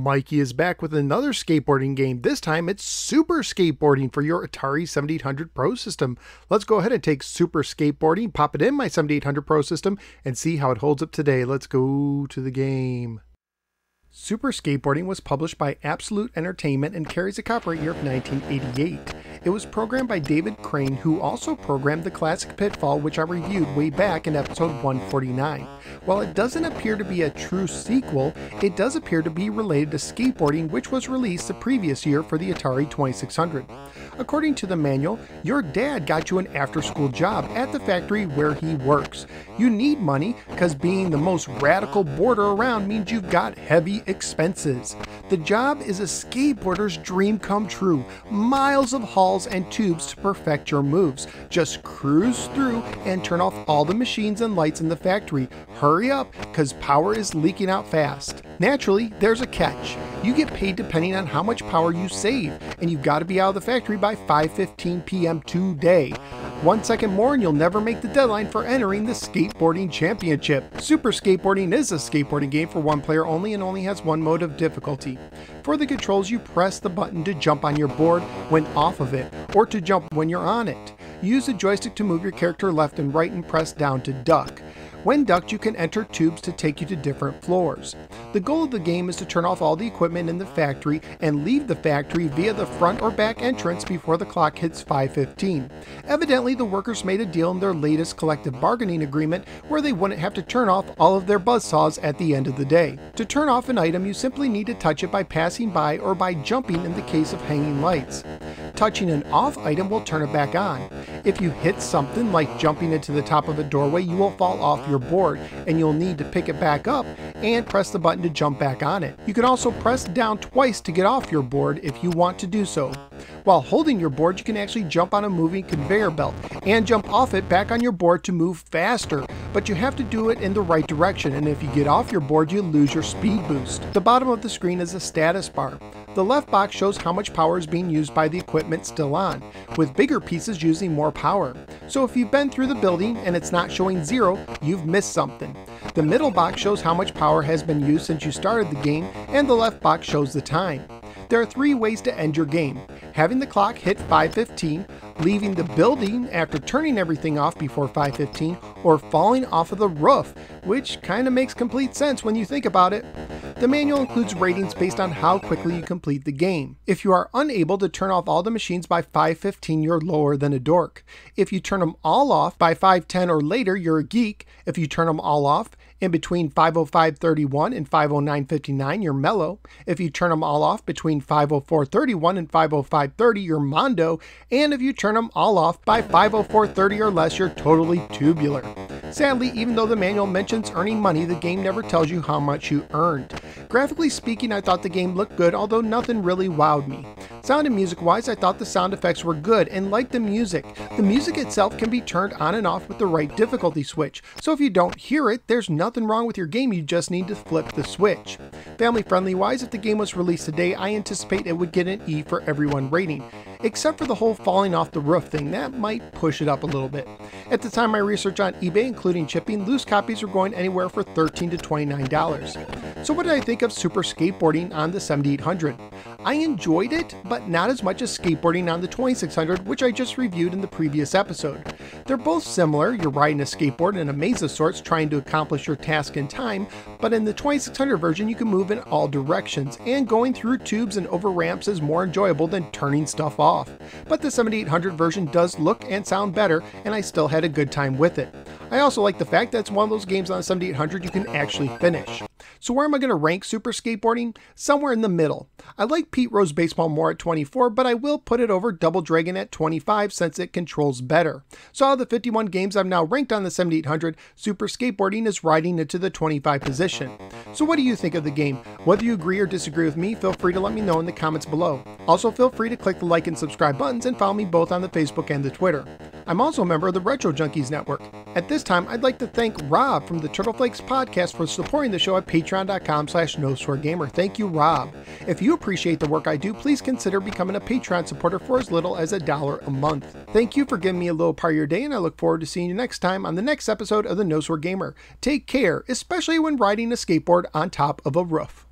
Mikey is back with another skateboarding game. This time it's Super Skateboarding for your Atari 7800 Pro system. Let's go ahead and take Super Skateboarding, pop it in my 7800 Pro system, and see how it holds up today. Let's go to the game. Super Skateboarding was published by Absolute Entertainment and carries a copyright year of 1988. It was programmed by David Crane, who also programmed the classic Pitfall, which I reviewed way back in episode 149. While it doesn't appear to be a true sequel, it does appear to be related to Skateboarding, which was released the previous year for the Atari 2600. According to the manual, your dad got you an after-school job at the factory where he works. You need money because being the most radical boarder around means you've got heavy expenses. The job is a skateboarder's dream come true. Miles of halls and tubes to perfect your moves. Just cruise through and turn off all the machines and lights in the factory. Hurry up, because power is leaking out fast. Naturally, there's a catch. You get paid depending on how much power you save, and you've got to be out of the factory by 5:15 p.m. today. 1 second more and you'll never make the deadline for entering the Skateboarding Championship. Super Skateboarding is a skateboarding game for one player only and only has one mode of difficulty. For the controls, you press the button to jump on your board when off of it, or to jump when you're on it. Use the joystick to move your character left and right and press down to duck. When ducked, you can enter tubes to take you to different floors. The goal of the game is to turn off all the equipment in the factory and leave the factory via the front or back entrance before the clock hits 5:15. Evidently, the workers made a deal in their latest collective bargaining agreement where they wouldn't have to turn off all of their buzzsaws at the end of the day. To turn off an item, you simply need to touch it by passing by or by jumping in the case of hanging lights. Touching an off item will turn it back on. If you hit something like jumping into the top of a doorway, you will fall off your board and you'll need to pick it back up and press the button to jump back on it. You can also press down twice to get off your board if you want to do so. While holding your board, you can actually jump on a moving conveyor belt and jump off it back on your board to move faster, but you have to do it in the right direction, and if you get off your board, you lose your speed boost. The bottom of the screen is a status bar. The left box shows how much power is being used by the equipment still on, with bigger pieces using more power. So if you've been through the building and it's not showing 0, you've missed something. The middle box shows how much power has been used since you started the game, and the left box shows the time. There are 3 ways to end your game: having the clock hit 5:15, leaving the building after turning everything off before 5:15, or falling off of the roof, which kind of makes complete sense when you think about it. The manual includes ratings based on how quickly you complete the game. If you are unable to turn off all the machines by 5:15, you're lower than a dork. If you turn them all off by 5:10 or later, you're a geek. If you turn them all off in between 5:05:31 and 5:09:59, you're mellow. If you turn them all off between 5:04:31 and 5:05:30, you're mondo. And if you turn them all off by 5:04:30 or less, you're totally tubular. Sadly, even though the manual mentions earning money, the game never tells you how much you earned. Graphically speaking, I thought the game looked good, although nothing really wowed me. Sound and music wise, I thought the sound effects were good and liked the music. The music itself can be turned on and off with the right difficulty switch, so if you don't hear it, there's nothing wrong with your game, you just need to flip the switch. Family friendly wise, if the game was released today, I anticipate it would get an E for everyone rating. Except for the whole falling off the roof thing, that might push it up a little bit. At the time I researched on eBay, including shipping, loose copies were going anywhere for $13 to $29. So what did I think of Super Skateboarding on the 7800? I enjoyed it, but not as much as Skateboarding on the 2600, which I just reviewed in the previous episode. They're both similar. You're riding a skateboard in a maze of sorts trying to accomplish your task in time, but in the 2600 version you can move in all directions, and going through tubes and over ramps is more enjoyable than turning stuff off. But the 7800 version does look and sound better, and I still had a good time with it. I also like the fact that it's one of those games on the 7800 you can actually finish. So where am I going to rank Super Skateboarding? Somewhere in the middle. I like Pete Rose Baseball more at 24, but I will put it over Double Dragon at 25 since it controls better. So out of the 51 games I've now ranked on the 7800, Super Skateboarding is riding into the 25 position. So what do you think of the game? Whether you agree or disagree with me, feel free to let me know in the comments below. Also feel free to click the like and subscribe buttons and follow me both on the Facebook and the Twitter. I'm also a member of the Retro Junkies Network. At this time, I'd like to thank Rob from the Turtle Flakes podcast for supporting the show at patreon.com/NoSwearGamer. Thank you, Rob. If you appreciate the work I do, please consider becoming a Patreon supporter for as little as $1 a month. Thank you for giving me a little part of your day, and I look forward to seeing you next time on the next episode of the No Swear Gamer. Take care, especially when riding a skateboard on top of a roof.